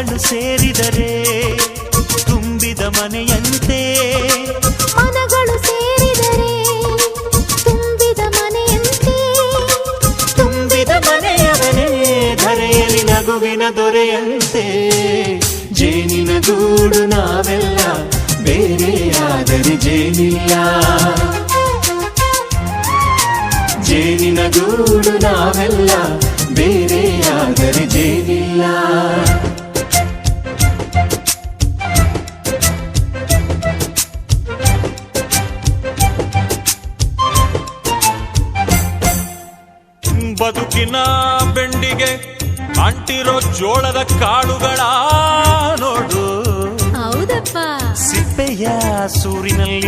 ಮನಗಳು ಸೇರಿದರೆ ತುಂಬಿದ ಮನೆಯಂತೆ. ಮನಗಳು ಸೇರಿದರೆ ತುಂಬಿದ ಮನೆಯಂತೆ. ತುಂಬಿದ ಮನೆಯವನೇ ಧರೆಯಲ್ಲಿ ನಗುವಿನ ದೊರೆಯಂತೆ. ಜೇನಿನ ಗೂಡು ನಾವೆಲ್ಲ, ಬೇರೆಯಾದರೆ ಜೇನಿಲ್ಲ. ಜೇನಿನ ಗೂಡು ನಾವೆಲ್ಲ, ಬೇರೆಯಾದರೆ ಜೇನಿಲ್ಲ. ಬದುಕಿನ ಬೆಂಡಿಗೆ ಅಂಟಿರೋ ಜೋಳದ ಕಾಳುಗಳ ನೋಡು. ಹೌದಪ್ಪ. ಸಿಪ್ಪೆಯ ಸೂರಿನಲ್ಲಿ